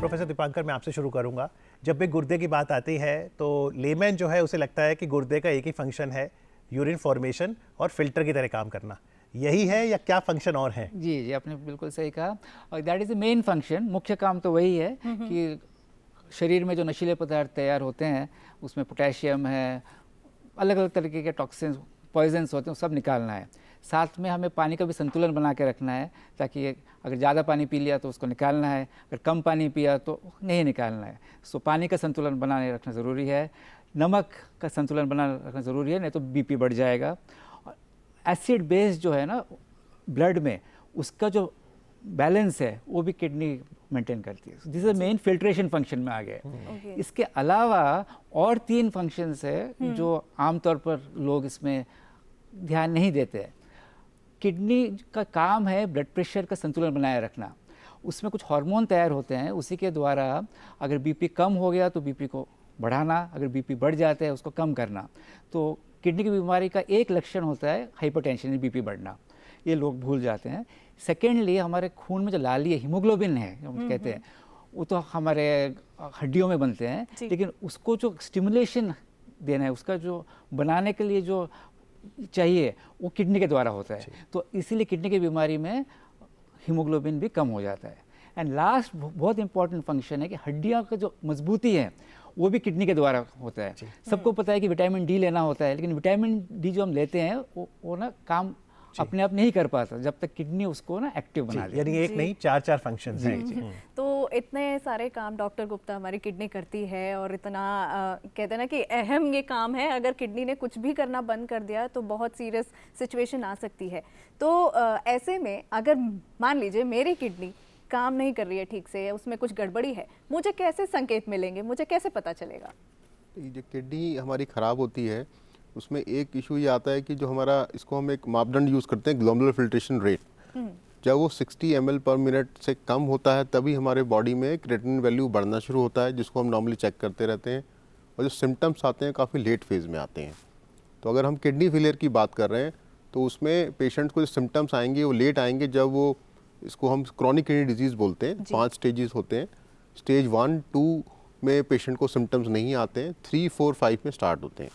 Professor Dipankar, मैं आपसे शुरू करूंगा। जब भी गुर्दे की बात आती है तो लेमैन जो है उसे लगता है कि गुर्दे का एक ही फंक्शन है, यूरिन फॉर्मेशन और फिल्टर की तरह काम करना। यही है या क्या फंक्शन और है? जी जी, आपने बिल्कुल सही कहा। और that is the main function. मुख्य काम तो वही है कि शरीर में जो नशीले पदार्थ तैयार होते हैं उसमें पोटेशियम है, अलग अलग तरीके के टॉक्सिन्स, पॉइजन्स होते हैं, सब निकालना है। साथ में हमें पानी का भी संतुलन बना के रखना है, ताकि अगर ज़्यादा पानी पी लिया तो उसको निकालना है, अगर कम पानी पिया तो नहीं निकालना है। सो पानी का संतुलन बनाए रखना ज़रूरी है, नमक का संतुलन बना रखना ज़रूरी है, नहीं तो बीपी बढ़ जाएगा। एसिड बेस जो है ना ब्लड में, उसका जो बैलेंस है वो भी किडनी मेंटेन करती है। This is main filtration function में आ गए। इसके अलावा और 3 फंक्शंस है जो आमतौर पर लोग इसमें ध्यान नहीं देते हैं। किडनी का काम है ब्लड प्रेशर का संतुलन बनाए रखना। उसमें कुछ हार्मोन तैयार होते हैं, उसी के द्वारा अगर बीपी कम हो गया तो बीपी को बढ़ाना, अगर बीपी बढ़ जाता है उसको कम करना। तो किडनी की बीमारी का एक लक्षण होता है हाइपरटेंशन, बीपी बढ़ना, ये लोग भूल जाते हैं। सेकेंडली, हमारे खून में जो लालीय हीमोग्लोबिन है हम कहते हैं, वो तो हमारे हड्डियों में बनते हैं, लेकिन उसको जो स्टिमुलेशन देना है, उसका जो बनाने के लिए जो चाहिए वो किडनी के द्वारा होता है। तो इसीलिए किडनी की बीमारी में हीमोग्लोबिन भी कम हो जाता है। एंड लास्ट बहुत इंपॉर्टेंट फंक्शन है कि हड्डियों का जो मजबूती है वो भी किडनी के द्वारा होता है। सबको पता है कि विटामिन डी लेना होता है, लेकिन विटामिन डी जो हम लेते हैं वो ना काम अपने आप नहीं कर पाता जब तक किडनी उसको ना एक्टिव बना दे। यानी एक नहीं, 4 फंक्शंस हैं। तो इतने सारे काम डॉक्टर गुप्ता हमारी किडनी करती है, और इतना कहते हैं ना कि अहम ये काम है, अगर किडनी ने कुछ भी करना बंद कर दिया तो बहुत सीरियस सिचुएशन आ सकती है। तो ऐसे में अगर मान लीजिए मेरी किडनी काम नहीं कर रही है ठीक से, उसमें कुछ गड़बड़ी है, मुझे कैसे संकेत मिलेंगे, मुझे कैसे पता चलेगा? जो किडनी हमारी ख़राब होती है उसमें एक इशू ये आता है कि जो हमारा, इसको हम एक मापदंड यूज़ करते हैं, ग्लोमेरुलर फिल्ट्रेशन रेट। जब वो 60 ml पर मिनट से कम होता है तभी हमारे बॉडी में क्रिएटिनिन वैल्यू बढ़ना शुरू होता है, जिसको हम नॉर्मली चेक करते रहते हैं। और जो सिम्टम्स आते हैं काफ़ी लेट फेज़ में आते हैं। तो अगर हम किडनी फेलियर की बात कर रहे हैं तो उसमें पेशेंट को जो सिम्टम्स आएंगे वो लेट आएंगे, जब वो, इसको हम क्रॉनिक किडनी डिजीज़ बोलते हैं। 5 स्टेजेस होते हैं। स्टेज 1, 2 में पेशेंट को सिम्टम्स नहीं आते हैं, 3, 4, 5 में स्टार्ट होते हैं।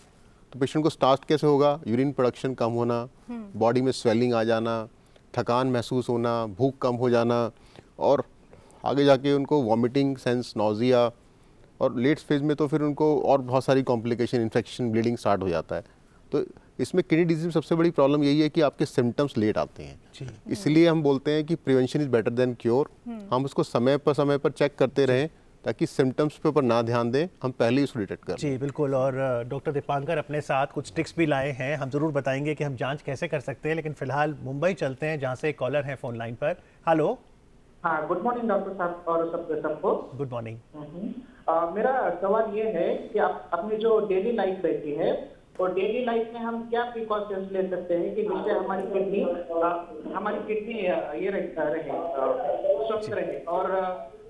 तो पेशेंट को स्टार्ट कैसे होगा? यूरिन प्रोडक्शन कम होना, बॉडी में स्वेलिंग आ जाना, थकान महसूस होना, भूख कम हो जाना, और आगे जाके उनको वॉमिटिंग, सेंस, नोजिया, और लेट फेज में तो फिर उनको और बहुत सारी कॉम्प्लिकेशन, इन्फेक्शन, ब्लीडिंग स्टार्ट हो जाता है। तो इसमें किडनी डिजीज में सबसे बड़ी प्रॉब्लम यही है कि आपके सिम्टम्स लेट आते हैं। इसलिए हम बोलते हैं कि prevention is better than cure. हम उसको समय पर चेक करते रहें ताकि सिम्टम्स पे ऊपर ना ध्यान दें, हम पहले ही उसको डिटेक्ट कर। जी बिल्कुल। और डॉक्टर दीपांकर अपने साथ कुछ टिप्स भी लाए हैं, हम ज़रूर बताएंगे कि हम जांच कैसे कर सकते हैं। लेकिन फिलहाल मुंबई चलते हैं, जहां से एक कॉलर है फ़ोन लाइन पर। हेलो। हाँ, गुड मॉर्निंग डॉक्टर साहब और सबको। Good morning. मेरा सवाल ये है कि आप अपनी जो डेली लाइफ रहती है, और डेली लाइफ में हम क्या प्रिकॉशंस ले सकते हैं कि जिससे हमारी किडनी ये रहे, स्वस्थ रहे। और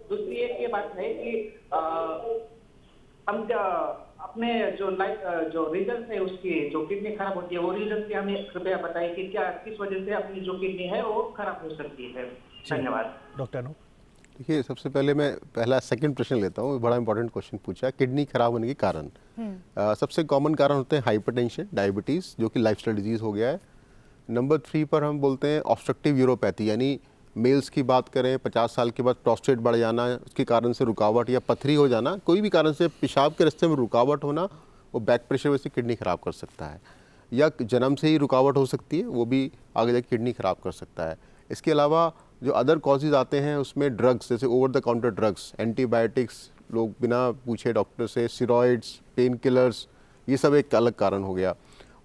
दूसरी एक ये बात है कि हम अपने जो रीजन है उसकी, जो किडनी खराब होती है, वो रीजन की हमें कृपया बताइए कि क्या, किस वजह से अपनी जो किडनी है वो खराब हो सकती है। धन्यवाद डॉक्टर। देखिए, सबसे पहले मैं सेकंड प्रश्न लेता हूँ। बड़ा इंपॉर्टेंट क्वेश्चन पूछा, किडनी खराब होने के कारण। सबसे कॉमन कारण होते हैं हाइपरटेंशन, डायबिटीज़, जो कि लाइफस्टाइल डिजीज़ हो गया है। नंबर 3 पर हम बोलते हैं ऑब्स्ट्रक्टिव यूरोपैथी, यानी मेल्स की बात करें, 50 साल के बाद प्रोस्टेट बढ़ जाना, उसके कारण से रुकावट या पथरी हो जाना, कोई भी कारण से पेशाब के रास्ते में रुकावट होना, वो बैक प्रेशर वजह से किडनी खराब कर सकता है। या जन्म से ही रुकावट हो सकती है, वो भी आगे जाकर किडनी खराब कर सकता है। इसके अलावा जो अदर कॉजेज़ आते हैं उसमें ड्रग्स, जैसे over the counter drugs, antibiotics, लोग बिना पूछे डॉक्टर से, स्टेरॉइड्स, पेन किलर्स, ये सब एक अलग कारण हो गया।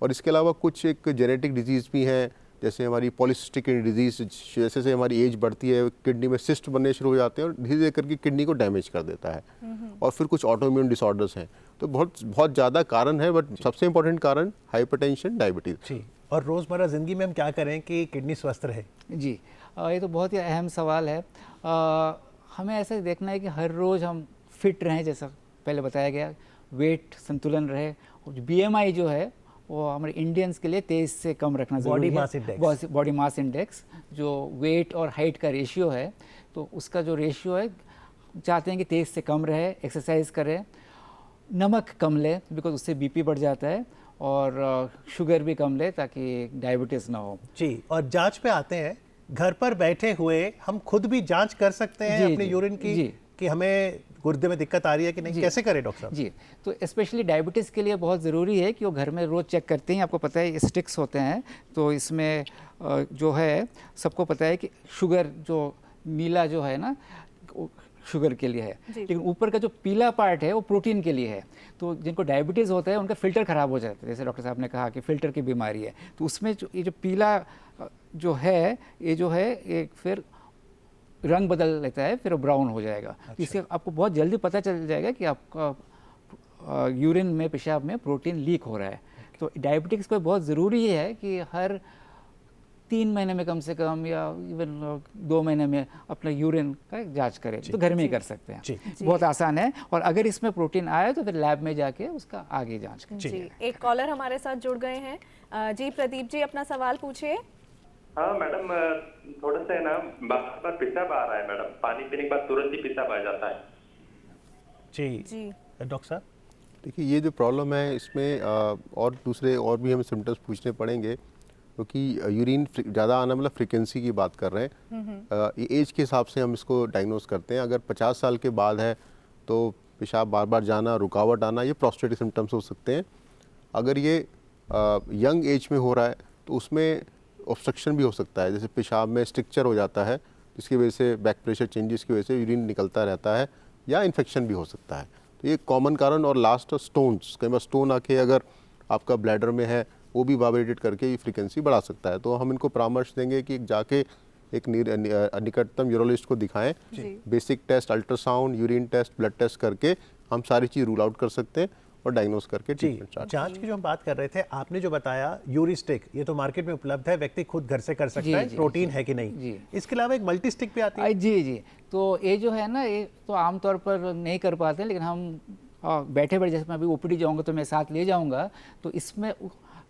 और इसके अलावा कुछ एक जेनेटिक डिजीज़ भी हैं, जैसे हमारी पॉलीसिस्टिक किडनी डिजीज़। जैसे जैसे हमारी एज बढ़ती है, किडनी में सिस्ट बनने शुरू हो जाते हैं और धीरे धीरे करके किडनी को डैमेज कर देता है। और फिर कुछ ऑटोइम्यून डिसऑर्डर्स हैं। तो बहुत ज़्यादा कारण है, बट सबसे इंपॉर्टेंट कारण हाइपरटेंशन, डायबिटीज़। जी। और रोज़मर्रा ज़िंदगी में हम क्या करें कि किडनी स्वस्थ रहे? जी, ये तो बहुत ही अहम सवाल है। हमें ऐसा देखना है कि हर रोज़ हम फिट रहें, जैसा पहले बताया गया, वेट संतुलन रहे। और BMI जो है वो हमारे इंडियंस के लिए 23 से कम रखना ज़रूरी है। बॉडी मास इंडेक्स जो वेट और हाइट का रेशियो है, तो उसका जो रेशियो है चाहते हैं कि तेज़ से कम रहे, एक्सरसाइज करें, नमक कम ले बिकॉज उससे बीपी बढ़ जाता है, और शुगर भी कम ले ताकि डायबिटीज़ ना हो। जी, और जांच पे आते हैं, घर पर बैठे हुए हम खुद भी जांच कर सकते हैं जी, अपने जी, यूरिन की जी। कि हमें गुर्दे में दिक्कत आ रही है कि नहीं, जी। कैसे करें डॉक्टर साहब? जी, तो स्पेशली डायबिटीज़ के लिए बहुत ज़रूरी है कि वो घर में रोज़ चेक करते हैं। आपको पता है स्टिक्स होते हैं, तो इसमें जो है सबको पता है कि शुगर जो नीला जो है ना वो शुगर के लिए है, लेकिन ऊपर का जो पीला पार्ट है वो प्रोटीन के लिए है। तो जिनको डायबिटीज़ होता है उनका फ़िल्टर ख़राब हो जाता है, जैसे डॉक्टर साहब ने कहा कि फ़िल्टर की बीमारी है, तो उसमें जो ये जो पीला जो है ये फिर रंग बदल लेता है, फिर ब्राउन हो जाएगा। अच्छा। इससे आपको बहुत जल्दी पता चल जाएगा कि आपका यूरिन में, पेशाब में प्रोटीन लीक हो रहा है। तो डायबिटिक्स को बहुत ज़रूरी है कि हर 3 महीने में कम से कम या इवन 2 महीने में अपना यूरिन का जांच करें, तो घर में ही कर सकते हैं। बहुत आसान है, और अगर इसमें प्रोटीन आए तो फिर लैब में जाके उसका आगे जांच करें। जी, एक कॉलर हमारे साथ जुड़ गए हैं। जी प्रदीप जी, अपना सवाल पूछिए। हाँ मैडम, थोड़ा सा है ना बार पेशाब आ रहा है मैडम, पानी पीने के बाद तुरंत ही पेशाब आ जाता है। जी डॉक्टर साहब, देखिए ये जो प्रॉब्लम है इसमें और दूसरे और भी हमें सिम्टम्स पूछने पड़ेंगे, क्योंकि यूरिन ज़्यादा आना मतलब फ्रीक्वेंसी की बात कर रहे हैं। ये एज के हिसाब से हम इसको डायग्नोस करते हैं। अगर 50 साल के बाद है तो पेशाब बार बार जाना, रुकावट आना, ये प्रोस्टेटिक सिम्टम्स हो सकते हैं। अगर ये यंग एज में हो रहा है तो उसमें ऑब्स्ट्रक्शन भी हो सकता है, जैसे पेशाब में स्ट्रक्चर हो जाता है जिसकी वजह से बैक प्रेशर चेंजेस की वजह से यूरिन निकलता रहता है, या इन्फेक्शन भी हो सकता है। तो ये कॉमन कारण। और लास्ट स्टोन्स, कई बार स्टोन आके अगर आपका ब्लैडर में है वो भी वाइब्रेट करके ये फ्रीक्वेंसी बढ़ा सकता है। तो हम इनको परामर्श देंगे कि जाके एक निकटतम यूरोलॉजिस्ट को दिखाएं। Basic test, ultrasound, urine test, blood test करके हम सारी चीज़ रूल आउट कर सकते हैं और डायग्नोस करके ट्रीटमेंट स्टार्ट। जांच की जो हम बात कर रहे थे, आपने जो बताया यूरिस्टिक, ये तो मार्केट में उपलब्ध है, व्यक्ति खुद घर से कर सकता है, प्रोटीन है कि नहीं। इसके अलावा एक मल्टी स्टिक भी आती है। जी, तो ये जो है ना, ये तो आमतौर पर नहीं कर पाते, लेकिन हम बैठे जैसे मैं अभी ओपीडी जाऊँगा तो मैं साथ ले जाऊँगा, तो इसमें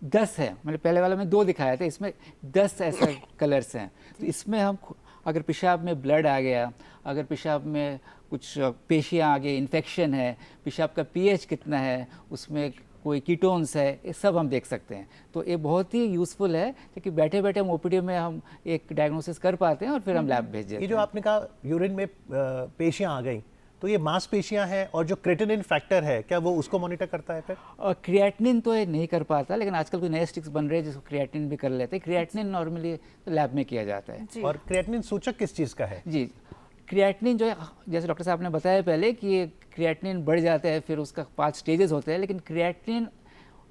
10 है, मैंने पहले वाला में 2 दिखाया था, इसमें 10 ऐसे कलर्स हैं। तो इसमें हम अगर पेशाब में ब्लड आ गया, अगर पेशाब में कुछ पेशियाँ आ गई, इन्फेक्शन है, पेशाब का पीएच कितना है, उसमें कोई कीटोन्स है, ये सब हम देख सकते हैं। तो ये बहुत ही यूज़फुल है, क्योंकि बैठे बैठे हम ओपीडी में हम एक डायग्नोसिस कर पाते हैं और फिर हम लैब भेज देते हैं। ये जो आपने कहा यूरिन में पेशियाँ आ गई, तो ये मांसपेशियां हैं, और जो क्रिएटिनिन फैक्टर है क्या वो उसको मॉनिटर करता है फिर? क्रिएटिनिन तो ये नहीं कर पाता, लेकिन आजकल कोई नए स्टिक्स बन रहे हैं जिसको क्रिएटिनिन भी कर लेते हैं। क्रिएटिनिन नॉर्मली तो लैब में किया जाता है। और क्रिएटिनिन सूचक किस चीज़ का है? जी, क्रिएटिनिन जो है, जैसे डॉक्टर साहब ने बताया पहले कि ये क्रिएटिनिन बढ़ जाता है, फिर उसका 5 स्टेजेस होते हैं, लेकिन क्रिएटिनिन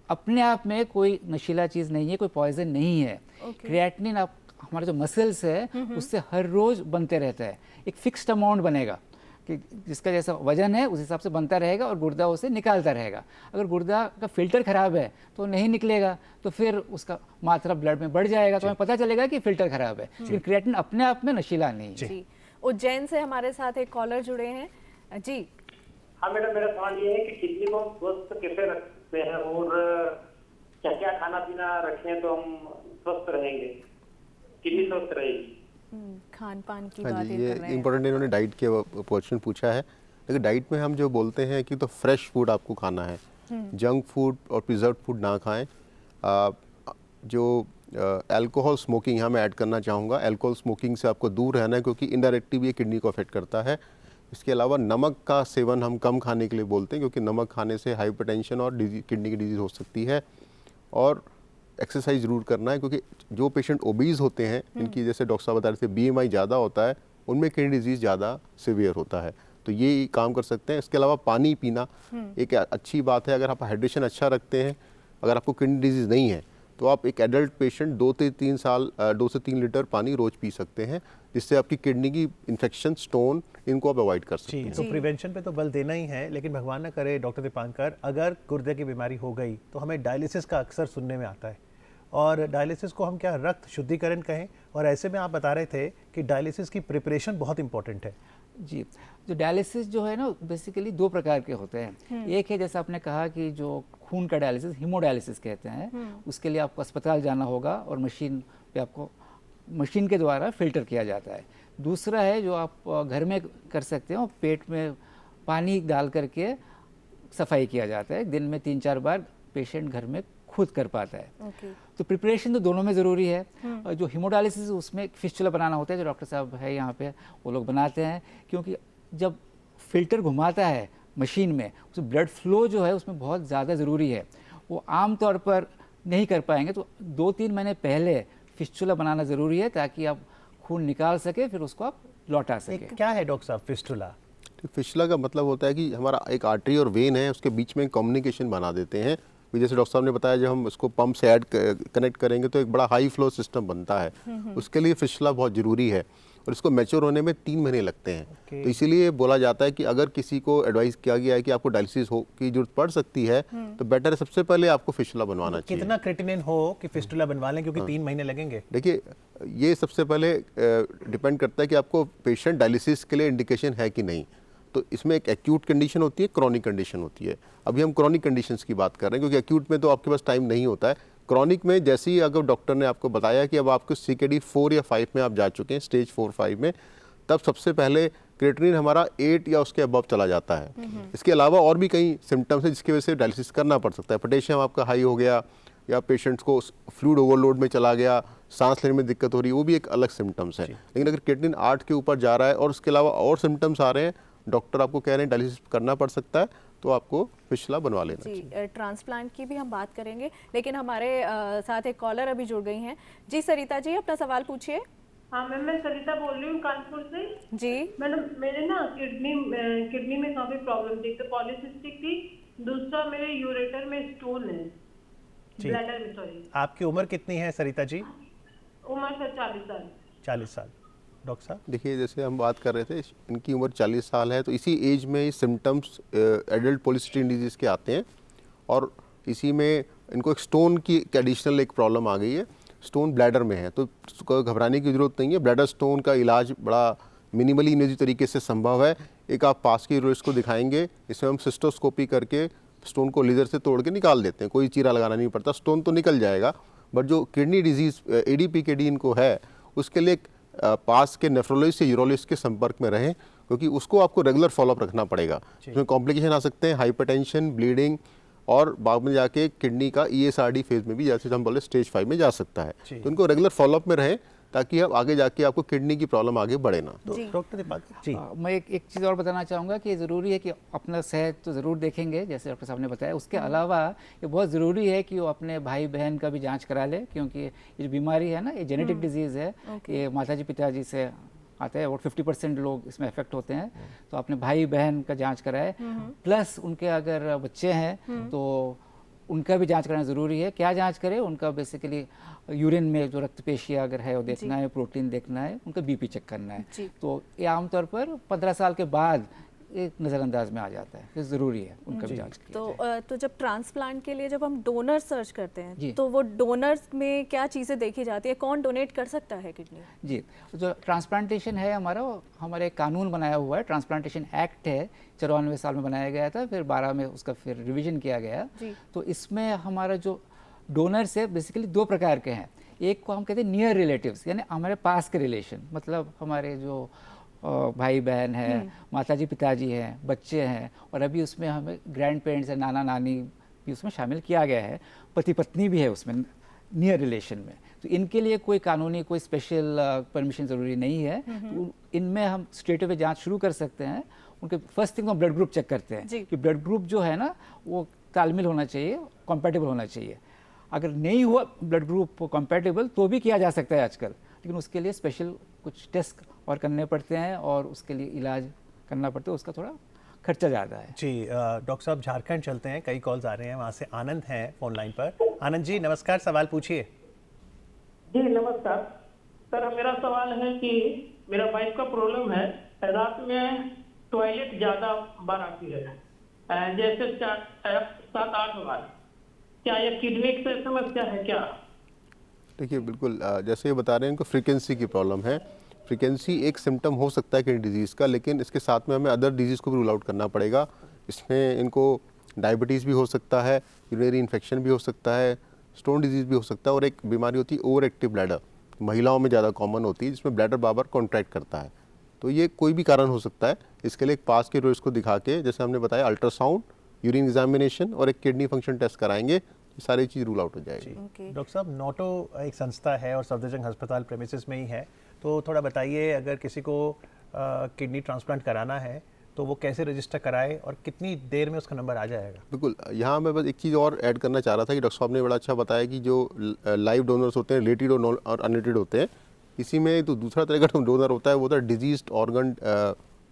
अपने आप में कोई नशीला चीज़ नहीं है, कोई पॉइजन नहीं है। क्रिएटिनिन आप हमारे जो मसल्स है उससे हर रोज़ बनते रहता है, एक फिक्स्ड अमाउंट बनेगा कि जिसका जैसा वजन है उस हिसाब से बनता रहेगा और गुर्दा उसे निकालता रहेगा। अगर गुर्दा का फिल्टर ख़राब है तो नहीं निकलेगा, तो फिर उसका मात्रा ब्लड में बढ़ जाएगा, तो हमें पता चलेगा कि फिल्टर ख़राब है। लेकिन क्रिएटिनिन अपने आप में नशीला नहीं है। जी, उज्जैन से हमारे साथ एक कॉलर जुड़े हैं। जी हाँ मैडम, मेरा सवाल ये है कि किडनी को स्वस्थ कैसे रखते हैं और क्या क्या खाना पीना रखें तो हम स्वस्थ रहेंगे, किडनी स्वस्थ रहेगी? खान पान की हाँ बातें जी, कर ये रहे हैं। इम्पोर्टेंट इन्होंने डाइट के क्वेश्चन पूछा है। लेकिन डाइट में हम जो बोलते हैं कि तो फ्रेश फूड आपको खाना है, जंक फूड और प्रिजर्व फूड ना खाएं। जो अल्कोहल स्मोकिंग यहाँ मैं ऐड करना चाहूँगा, अल्कोहल स्मोकिंग से आपको दूर रहना है, क्योंकि इनडायरेक्टली भी ये किडनी को अफेक्ट करता है। इसके अलावा नमक का सेवन हम कम खाने के लिए बोलते हैं, क्योंकि नमक खाने से हाइपरटेंशन और किडनी की डिजीज़ हो सकती है। और एक्सरसाइज ज़रूर करना है, क्योंकि जो पेशेंट ओबीज होते हैं, इनकी जैसे डॉक्टर साहब बता रहे थे BMI ज़्यादा होता है, उनमें किडनी डिजीज़ ज़्यादा सीवियर होता है, तो ये काम कर सकते हैं। इसके अलावा पानी पीना एक अच्छी बात है। अगर आप हाइड्रेशन अच्छा रखते हैं, अगर आपको किडनी डिजीज़ नहीं है, तो आप एक एडल्ट पेशेंट 2 से 3 लीटर पानी रोज़ पी सकते हैं, जिससे आपकी किडनी की इन्फेक्शन, स्टोन, इनको आप अवॉइड कर सकते हैं। तो प्रिवेंशन पे तो बल देना ही है, लेकिन भगवान ना करे डॉक्टर दीपांकर, अगर गुर्दे की बीमारी हो गई तो हमें डायलिसिस का अक्सर सुनने में आता है। और डायलिसिस को हम क्या रक्त शुद्धिकरण कहें, और ऐसे में आप बता रहे थे कि डायलिसिस की प्रिपरेशन बहुत इंपॉर्टेंट है। जी, जो डायलिसिस जो है ना, बेसिकली 2 प्रकार के होते हैं। एक है जैसा आपने कहा कि जो खून का डायलिसिस, हीमोडायलिसिस कहते हैं, उसके लिए आपको अस्पताल जाना होगा और मशीन पे आपको मशीन के द्वारा फिल्टर किया जाता है। दूसरा है जो आप घर में कर सकते हो, पेट में पानी डाल करके सफाई किया जाता है। दिन में 3-4 बार पेशेंट घर में खुद कर पाता है। ओके। तो प्रिपरेशन तो दोनों में ज़रूरी है। और जो हीमोडायलिसिस उसमें फिस्टुला बनाना होता है, जो डॉक्टर साहब है यहाँ पे वो लोग बनाते हैं, क्योंकि जब फिल्टर घुमाता है मशीन में, उस ब्लड फ्लो जो है उसमें बहुत ज़्यादा ज़रूरी है। वो आम तौर पर नहीं कर पाएंगे, तो 2-3 महीने पहले फिस्टुला बनाना ज़रूरी है, ताकि आप खून निकाल सके, फिर उसको आप लौटा सके। क्या है डॉक्टर साहब फिस्टुला? फिस्टुला का मतलब होता है कि हमारा एक आर्टरी और वेन है, उसके बीच में कम्युनिकेशन बना देते हैं। जैसे डॉक्टर साहब ने बताया, जब हम उसको पंप से कनेक्ट करेंगे तो एक बड़ा हाई फ्लो सिस्टम बनता है। उसके लिए फिस्टुला बहुत ज़रूरी है, और इसको मैच्योर होने में 3 महीने लगते हैं। तो इसीलिए बोला जाता है कि अगर किसी को एडवाइस किया गया है कि आपको डायलिसिस हो की जरूरत पड़ सकती है, तो बेटर है सबसे पहले आपको फिस्टुला बनवाना चाहिए। कितना क्रिएटिनिन हो कि फिस्टुला बनवा लें, क्योंकि 3 महीने लगेंगे? देखिए, ये सबसे पहले डिपेंड करता है कि आपको पेशेंट डायलिसिस के लिए इंडिकेशन है कि नहीं। तो इसमें एक एक्यूट कंडीशन होती है, क्रॉनिक कंडीशन होती है। अभी हम क्रॉनिक कंडीशंस की बात कर रहे हैं, क्योंकि एक्यूट में तो आपके पास टाइम नहीं होता है। क्रॉनिक में जैसे ही अगर डॉक्टर ने आपको बताया कि अब आपको CKD 4 या 5 में आप जा चुके हैं, स्टेज 4-5 में, तब सबसे पहले क्रिएटिनिन हमारा 8 या उसके अबव चला जाता है। इसके अलावा और भी कई सिम्टम्स हैं जिसकी वजह से डायलिसिस करना पड़ सकता है। पोटेशियम आपका हाई हो गया, या पेशेंट्स को फ्लूइड ओवरलोड में चला गया, सांस लेने में दिक्कत हो रही है, वो भी एक अलग सिम्टम्स है। लेकिन अगर क्रिएटिनिन 8 के ऊपर जा रहा है और उसके अलावा और सिम्टम्स आ रहे हैं, डॉक्टर आपको कह रहे हैं डायलिसिस करना पड़ सकता है, तो आपको फिस्टुला बनवा लेना चाहिए। जी, ट्रांसप्लांट की भी हम बात करेंगे, लेकिन हमारे साथ एक कॉलर अभी जुड़ गई हैं। जी सरिता जी, अपना सवाल पूछिए। हाँ मैम, मैं सरिता बोल रही हूँ कानपुर से। जी मैडम, मेरे ना किडनी में काफी प्रॉब्लम थी। तो पॉलीसिस्टिक थी, दूसरा मेरे यूरेटर में स्टोन है, ब्लैडर में, सॉरी। आपकी उम्र कितनी है सरिता जी? उम्र सर 40 साल। 40 साल। डॉक्टर साहब? देखिए, जैसे हम बात कर रहे थे, इनकी उम्र 40 साल है, तो इसी एज में सिम्टम्स एडल्ट पॉलीसिस्टिक डिजीज़ के आते हैं, और इसी में इनको एक स्टोन की एडिशनल एक प्रॉब्लम आ गई है। स्टोन ब्लैडर में है, तो घबराने की ज़रूरत नहीं है। ब्लैडर स्टोन का इलाज बड़ा मिनिमली इन्वेजिव तरीके से संभव है। एक आप पास के यूरोलॉजिस्ट को दिखाएंगे, इसमें हम सिस्टोस्कोपी करके स्टोन को लेज़र से तोड़ के निकाल देते हैं, कोई चीरा लगाना नहीं पड़ता, स्टोन तो निकल जाएगा। बट जो किडनी डिजीज़ ADPKD इनको है, उसके लिए पास के नेफ्रोलॉजिस्ट या यूरोलॉजिस्ट के संपर्क में रहें, क्योंकि उसको आपको रेगुलर फॉलोअप रखना पड़ेगा। इसमें कॉम्प्लिकेशन आ सकते हैं, हाइपरटेंशन, ब्लीडिंग, और बाद में जाके किडनी का ESRD फेज में भी, जैसे हम बोले स्टेज 5 में जा सकता है। तो इनको रेगुलर फॉलोअप में रहें, ताकि अब आगे जाके आपको किडनी की प्रॉब्लम आगे बढ़े ना। तो डॉक्टर दीपक जी, मैं एक चीज़ और बताना चाहूँगा कि ज़रूरी है कि अपना सेहत तो ज़रूर देखेंगे, जैसे डॉक्टर साहब ने बताया। उसके अलावा ये बहुत ज़रूरी है कि वो अपने भाई बहन का भी जांच करा ले, क्योंकि ये जो बीमारी है ना, ये जेनेटिक डिजीज़ है। ये माताजी पिताजी से आता है, और 50% लोग इसमें अफेक्ट होते हैं। तो अपने भाई बहन का जाँच कराए, प्लस उनके अगर बच्चे हैं तो उनका भी जांच कराना ज़रूरी है। क्या जांच करें? उनका बेसिकली यूरिन में जो रक्त पेशियाँ अगर है वो देखना है, प्रोटीन देखना है, उनका BP चेक करना है। तो ये आमतौर पर 15 साल के बाद एक नज़रअंदाज में आ जाता है, फिर ज़रूरी है उनका भी जांच किया तो जब ट्रांसप्लांट के लिए जब हम डोनर सर्च करते हैं, जी। तो वो डोनर्स में क्या चीज़ें देखी जाती है? कौन डोनेट कर सकता है किडनी? जी, जो ट्रांसप्लांटेशन है हमारा, हमारे कानून बनाया हुआ है, ट्रांसप्लांटेशन एक्ट है, 94 साल में बनाया गया था, फिर 12 में उसका फिर रिवीजन किया गया। तो इसमें हमारा जो डोनर्स है बेसिकली 2 प्रकार के हैं। एक को हम कहते हैं नियर रिलेटिव्स, यानी हमारे पास के रिलेशन, मतलब हमारे जो भाई बहन है, माताजी पिताजी हैं, बच्चे हैं, और अभी उसमें हमें ग्रैंड पेरेंट्स है, नाना नानी भी उसमें शामिल किया गया है, पति पत्नी भी है उसमें नियर रिलेशन में। तो इनके लिए कोई कानूनी कोई स्पेशल परमिशन ज़रूरी नहीं है। तो इनमें हम स्ट्रेट अवे जांच शुरू कर सकते हैं। उनके फर्स्ट थिंग हम ब्लड ग्रुप चेक करते हैं कि ब्लड ग्रुप जो है ना वो तालमेल होना चाहिए, कॉम्पैटिबल होना चाहिए। अगर नहीं हुआ ब्लड ग्रुप कॉम्पैटिबल तो भी किया जा सकता है आजकल, लेकिन उसके लिए स्पेशल कुछ टेस्ट और करने पड़ते हैं और उसके लिए इलाज करना पड़ता है, उसका थोड़ा खर्चा ज़्यादा है। जी डॉक्टर साहब झारखंड चलते हैं, कई कॉल्स आ रहे हैं, वहाँ से आनंद हैं फोन लाइन पर। आनंद जी नमस्कार, सवाल पूछिए। जी नमस्कार सर, मेरा सवाल है कि मेरा वाइफ का प्रॉब्लम है, रात में टॉयलेट ज्यादा बार आती है, जैसे 7-8 बार। क्या ये किडनी से समस्या है क्या? देखिए, बिल्कुल जैसे ये बता रहे हैं, इनको फ्रीक्वेंसी की प्रॉब्लम है। फ्रीक्वेंसी एक सिम्टम हो सकता है किडनी डिजीज़ का, लेकिन इसके साथ में हमें अदर डिजीज़ को भी रूल आउट करना पड़ेगा। इसमें इनको डायबिटीज़ भी हो सकता है, यूरिनरी इन्फेक्शन भी हो सकता है, स्टोन डिजीज़ भी हो सकता है, और एक बीमारी होती है ओवर एक्टिव ब्लैडर, महिलाओं में ज़्यादा कॉमन होती है, जिसमें ब्लैडर बार बार कॉन्ट्रैक्ट करता है। तो ये कोई भी कारण हो सकता है। इसके लिए एक पास के रोज को दिखा के, जैसे हमने बताया, अल्ट्रासाउंड, यूरिन एग्जामिनेशन और एक किडनी फंक्शन टेस्ट कराएंगे, ये सारी चीज़ रूल आउट हो जाएगी। डॉक्टर साहब, नोटो एक संस्था है और सफदरजंग अस्पताल प्रेमिसेस में ही है, तो थोड़ा बताइए अगर किसी को किडनी ट्रांसप्लांट कराना है तो वो कैसे रजिस्टर कराए और कितनी देर में उसका नंबर आ जाएगा? बिल्कुल, यहाँ मैं बस एक चीज़ और ऐड करना चाह रहा था कि डॉक्टर साहब ने बड़ा अच्छा बताया कि जो लाइव डोनर्स होते हैं, रिलेटेड और अनरिलेटेड होते हैं, इसी में तो दूसरा तरह का डोनर होता है, वो होता है डिजीज्ड ऑर्गन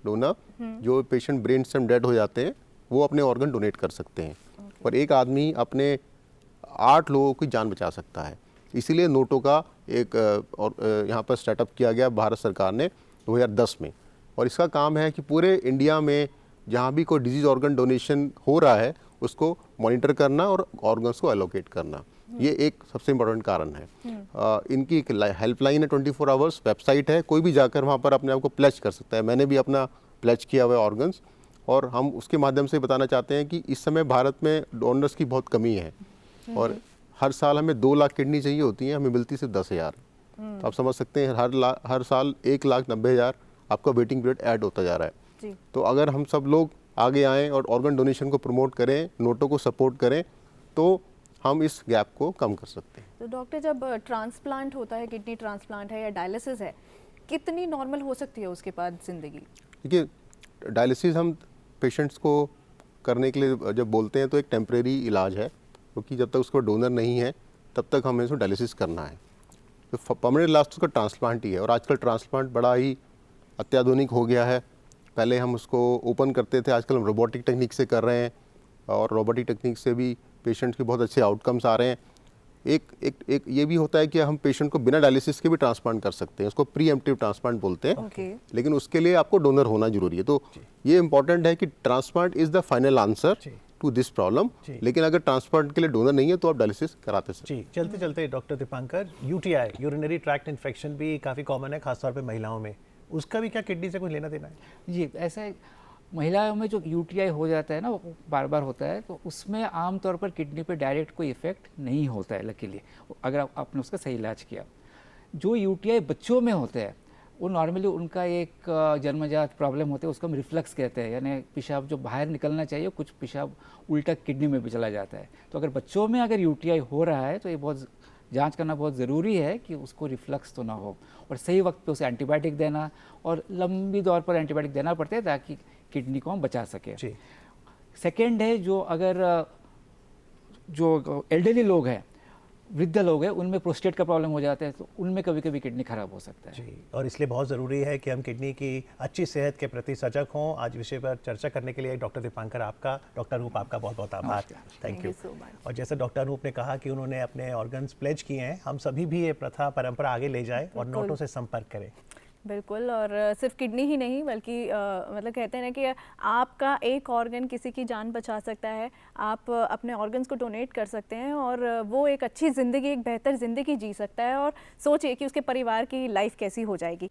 डोनर। जो पेशेंट ब्रेन स्टेम डेड हो जाते हैं, वो अपने ऑर्गन डोनेट कर सकते हैं और एक आदमी अपने 8 लोगों की जान बचा सकता है। इसीलिए नोटो का एक और यहाँ पर स्टार्टअप किया गया भारत सरकार ने 2010 में, और इसका काम है कि पूरे इंडिया में जहाँ भी कोई डिजीज ऑर्गन डोनेशन हो रहा है उसको मॉनिटर करना और ऑर्गन्स को एलोकेट करना। ये एक सबसे इम्पोर्टेंट कारण है। इनकी एक हेल्पलाइन है 24 आवर्स, वेबसाइट है, कोई भी जाकर वहाँ पर अपने आप को प्लेज कर सकता है। मैंने भी अपना प्लेज किया हुआ है ऑर्गन्स, और हम उसके माध्यम से बताना चाहते हैं कि इस समय भारत में डोनर्स की बहुत कमी है और हर साल हमें 2 लाख किडनी चाहिए होती हैं, हमें मिलती सिर्फ 10,000। तो आप समझ सकते हैं हर साल 1,90,000 आपका वेटिंग पीरियड ऐड होता जा रहा है जी। तो अगर हम सब लोग आगे आएँ और ऑर्गन डोनेशन को प्रमोट करें, नोटो को सपोर्ट करें, तो हम इस गैप को कम कर सकते हैं। तो डॉक्टर, जब ट्रांसप्लांट होता है, किडनी ट्रांसप्लांट है या डायलिसिस है, कितनी नॉर्मल हो सकती है उसके बाद ज़िंदगी? देखिए, डायलिसिस हम पेशेंट्स को करने के लिए जब बोलते हैं तो एक टेम्परेरी इलाज है, क्योंकि जब तक उसको डोनर नहीं है तब तक हमें उसको डायलिसिस करना है। तो परमानेंट इलाज उसका ट्रांसप्लांट ही है, और आजकल ट्रांसप्लांट बड़ा ही अत्याधुनिक हो गया है। पहले हम उसको ओपन करते थे, आजकल हम रोबोटिक टेक्निक से कर रहे हैं, और रोबोटिक टेक्निक से भी पेशेंट्स के बहुत अच्छे आउटकम्स आ रहे हैं। एक ये भी होता है कि हम पेशेंट को बिना डायलिसिस के भी ट्रांसप्लांट कर सकते हैं, उसको प्रीएम्प्टिव ट्रांसप्लांट बोलते हैं। लेकिन उसके लिए आपको डोनर होना जरूरी है। तो ये इंपॉर्टेंट है कि transplant is the final answer to this problem, लेकिन अगर ट्रांसप्लांट के लिए डोनर नहीं है तो आप डायलिसिस कराते सकते हैं। चलते चलते doctor Dipankar, UTI, urinary tract infection भी काफ़ी कॉमन है, खासतौर पे महिलाओं में, उसका भी क्या किडनी से कुछ लेना देना है? जी, ऐसा है, महिलाओं में जो यूटीआई हो जाता है ना, वो बार बार होता है, तो उसमें आमतौर पर किडनी पे डायरेक्ट कोई इफेक्ट नहीं होता है लकीली, अगर आपने उसका सही इलाज किया। जो यूटीआई बच्चों में होते हैं, वो नॉर्मली उनका एक जन्मजात प्रॉब्लम होते हैं, उसको हम रिफ्लक्स कहते हैं, यानी पेशाब जो बाहर निकलना चाहिए कुछ पेशाब उल्टा किडनी में भी चला जाता है। तो अगर बच्चों में अगर यूटीआई हो रहा है तो ये बहुत जांच करना बहुत ज़रूरी है कि उसको रिफ्लक्स तो ना हो, और सही वक्त पे उसे एंटीबायोटिक देना, और लंबी दौर पर एंटीबायोटिक देना पड़ता है ताकि किडनी को हम बचा सकें। सेकेंड है, जो अगर जो एल्डरली लोग हैं, वृद्ध लोग हैं, उनमें प्रोस्टेट का प्रॉब्लम हो जाता है, तो उनमें कभी कभी किडनी खराब हो सकता है। जी, और इसलिए बहुत ज़रूरी है कि हम किडनी की अच्छी सेहत के प्रति सजग हों। आज विषय पर चर्चा करने के लिए डॉक्टर दीपांकर आपका, डॉक्टर अनूप आपका बहुत बहुत आभार, थैंक यू so much। और जैसे डॉक्टर अनूप ने कहा कि उन्होंने अपने ऑर्गन्स प्लेज किए हैं, हम सभी भी ये प्रथा परंपरा आगे ले जाएं और नोटों से संपर्क करें। बिल्कुल, और सिर्फ किडनी ही नहीं बल्कि मतलब कहते हैं ना कि आपका एक ऑर्गन किसी की जान बचा सकता है। आप अपने ऑर्गन्स को डोनेट कर सकते हैं और वो एक अच्छी ज़िंदगी, एक बेहतर ज़िंदगी जी सकता है, और सोचिए कि उसके परिवार की लाइफ कैसी हो जाएगी।